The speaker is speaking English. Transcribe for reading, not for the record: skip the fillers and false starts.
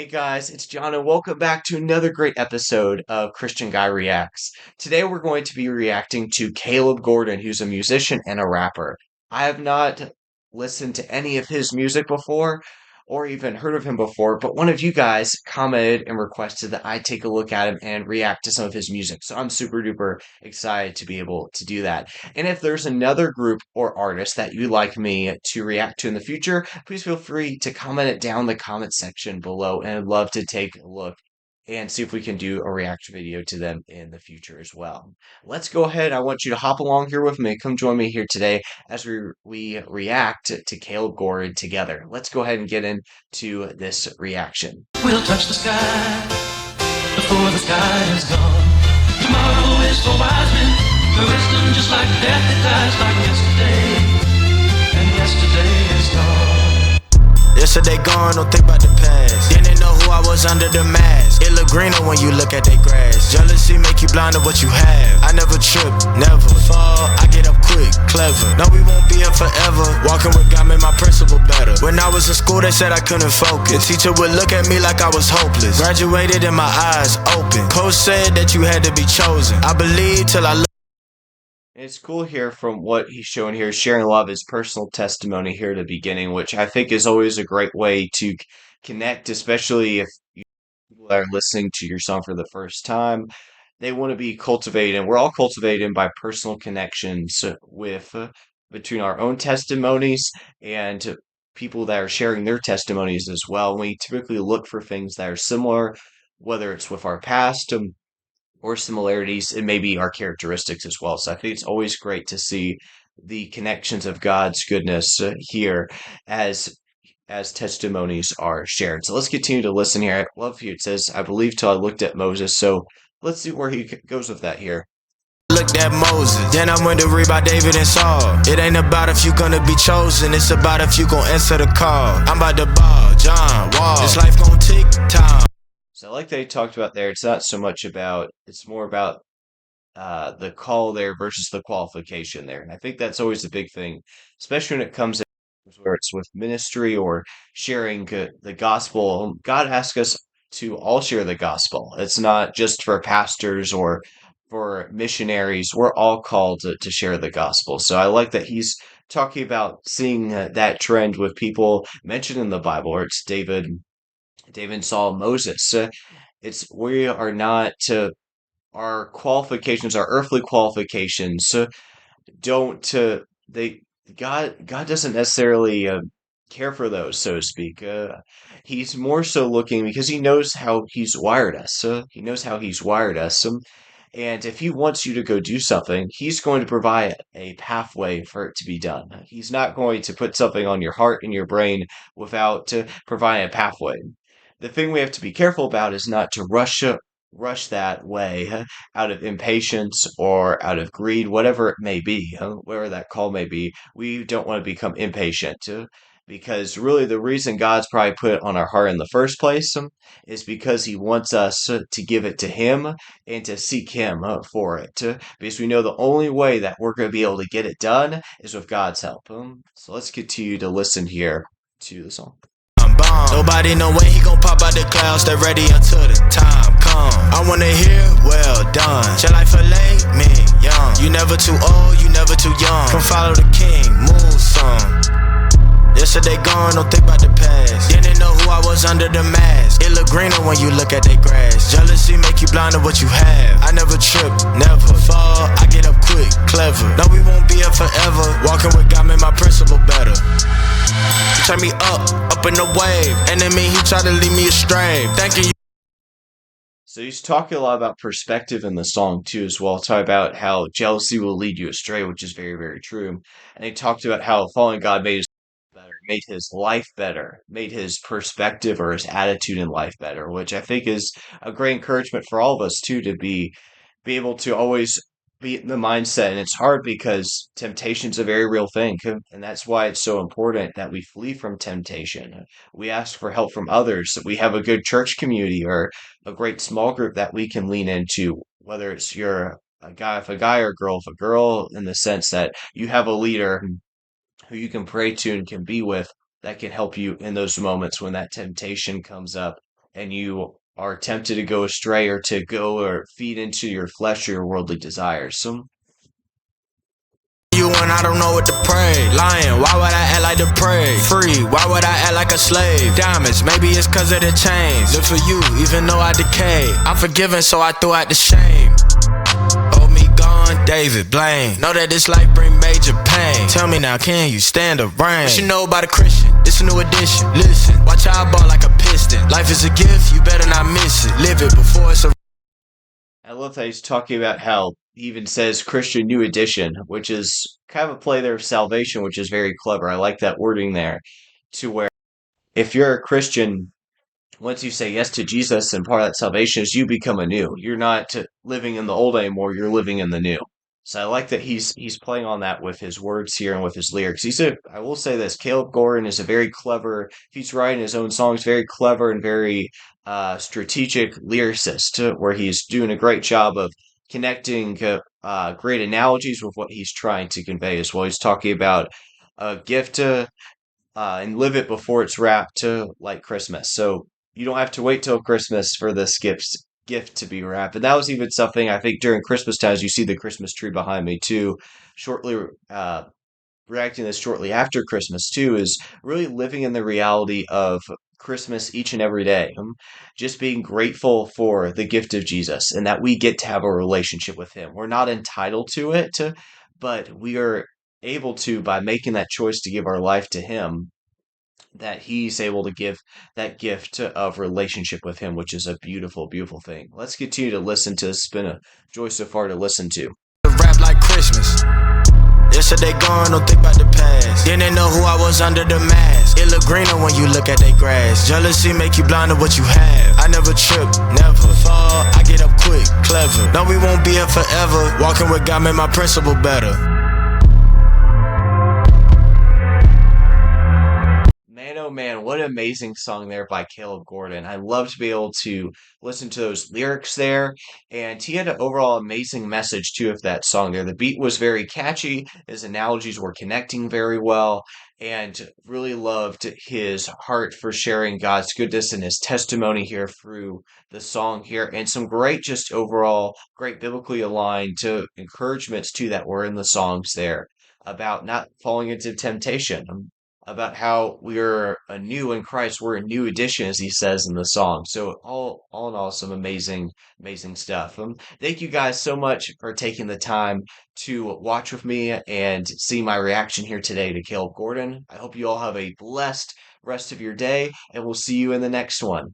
Hey guys, it's John, and welcome back to another great episode of Christian Guy Reacts. Today we're going to be reacting to Caleb Gordon, who's a musician and a rapper. I have not listened to any of his music before or even heard of him before, but one of you guys commented and requested that I take a look at him and react to some of his music. So I'm super duper excited to be able to do that. And if there's another group or artist that you'd like me to react to in the future, please feel free to comment it down in the comment section below. And I'd love to take a look and see if we can do a reaction video to them in the future as well. Let's go ahead. I want you to hop along here with me. Come join me here today as we react to Caleb Gordon together. Let's go ahead and get into this reaction. We'll touch the sky before the sky is gone. Tomorrow is for wise men. The wisdom just like death, it dies like yesterday. And yesterday is gone. Yesterday gone, don't think about the past. Didn't know who I was under the mask. It look greener when you look at that grass. Jealousy make you blind to what you have. I never trip, never fall. I get up quick, clever. No, we won't be here forever. Walking with God made my principle better. When I was in school, they said I couldn't focus. The teacher would look at me like I was hopeless. Graduated and my eyes open. Coach said that you had to be chosen. I believed till I looked. It's cool here from what he's showing here, sharing a lot of his personal testimony here at the beginning, which I think is always a great way to connect, especially if people are listening to your song for the first time. They want to be cultivated, and we're all cultivated by personal connections with between our own testimonies and people that are sharing their testimonies as well. We typically look for things that are similar, whether it's with our past, or similarities and maybe our characteristics as well. So I think it's always great to see the connections of God's goodness here as testimonies are shared. So let's continue to listen here. I love here it says, I believe till I looked at Moses. So let's see where he goes with that here. Looked at Moses, then I went to read about David and Saul. It ain't about if you gonna be chosen, it's about if you gon' answer the call. I'm about to ball, John Wall. This life gon' tick time. So like they talked about there, it's not so much about, it's more about the call there versus the qualification there. And I think that's always a big thing, especially when it comes to where it's with ministry or sharing the gospel. God asks us to all share the gospel. It's not just for pastors or for missionaries. We're all called to share the gospel. So I like that he's talking about seeing that trend with people mentioned in the Bible, or it's David, Saul, Moses. It's we are not our qualifications, our earthly qualifications, don't they? God doesn't necessarily care for those, so to speak. He's more so looking because he knows how he's wired us. He knows how he's wired us. And if he wants you to go do something, he's going to provide a pathway for it to be done. He's not going to put something on your heart and your brain without providing a pathway. The thing we have to be careful about is not to rush that way out of impatience or out of greed, whatever it may be, whatever that call may be. We don't want to become impatient because really the reason God's probably put it on our heart in the first place is because he wants us to give it to him and to seek him for it. Because we know the only way that we're going to be able to get it done is with God's help. So let's continue to listen here to the song. Nobody know when he gon' pop out the clouds. Stay ready until the time come. I wanna hear well done. Shall I fillet me young? You never too old, you never too young. Come follow the king, move some. Yesterday gone, don't think about the past. Didn't know who I was under the mask. It look greener when you look at that grass. Jealousy make you blind to what you have. I never trip, never fall. I get up quick, clever. No, we won't be here forever. Walking with God made my principle better. He turned me up in the wave. Enemy, he tried to lead me astray. Thanking you. So he's talking a lot about perspective in the song too, as well. Talking about how jealousy will lead you astray, which is very, very true. And he talked about how following God made his better, made his life better, made his perspective or his attitude in life better, which I think is a great encouragement for all of us too, to be able to always be in the mindset. And it's hard because temptation's a very real thing, and that's why it's so important that we flee from temptation. We ask for help from others, that we have a good church community or a great small group that we can lean into, whether it's you're a guy if a guy or a girl if a girl, in the sense that you have a leader who you can pray to and can be with, that can help you in those moments when that temptation comes up and you are tempted to go astray or to go or feed into your flesh or your worldly desires. So You and I don't know what to pray. Lying, why would I act like the prey? Free, why would I act like a slave? Diamonds, maybe it's cause of the chains. Live for you, even though I decay. I'm forgiven, so I threw out the shame. Oh, me gone, David, blame. Know that this life bring major pain. Tell me now, can you stand the rain? What you know about a Christian? This a new edition. Listen, watch how I ball like a piston. Life is a gift, you better not miss it. Live it before it's a I love that he's talking about how he even says Christian New Edition, which is kind of a play there of salvation, which is very clever. I like that wording there, to where if you're a Christian, once you say yes to Jesus and part of that salvation is you become anew. You're not living in the old anymore, you're living in the new. So I like that he's playing on that with his words here and with his lyrics. I will say this, Caleb Gordon is a very clever, he's writing his own songs, very clever and very strategic lyricist, where he's doing a great job of connecting great analogies with what he's trying to convey as well. He's talking about a gift to and live it before it's wrapped to like Christmas. So you don't have to wait till Christmas for this gift to be wrapped. And that was even something I think during Christmas times. You see the Christmas tree behind me too. Shortly reacting to this shortly after Christmas too is really living in the reality of Christmas each and every day. Just being grateful for the gift of Jesus and that we get to have a relationship with Him. We're not entitled to it, but we are able to by making that choice to give our life to Him, that He's able to give that gift of relationship with Him, which is a beautiful, beautiful thing. Let's continue to listen to this. It's been a joy so far to listen to. rap like Christmas. Yesterday gone, don't think about the past. Didn't know who I was under the mask. It look greener when you look at that grass. Jealousy make you blind to what you have. I never trip, never fall. I get up quick, clever. No, we won't be here forever. Walking with God made my principle better. Man, oh man, what an amazing song there by Caleb Gordon. I love to be able to listen to those lyrics there. And he had an overall amazing message too of that song there. The beat was very catchy, his analogies were connecting very well, and really loved his heart for sharing God's goodness and his testimony here through the song here. And some great, just overall, great biblically aligned to encouragements too that were in the songs there about not falling into temptation, about how we are anew in Christ. We're a new edition, as he says in the song. So all in all, some amazing, amazing stuff. Thank you guys so much for taking the time to watch with me and see my reaction here today to Caleb Gordon. I hope you all have a blessed rest of your day, and we'll see you in the next one.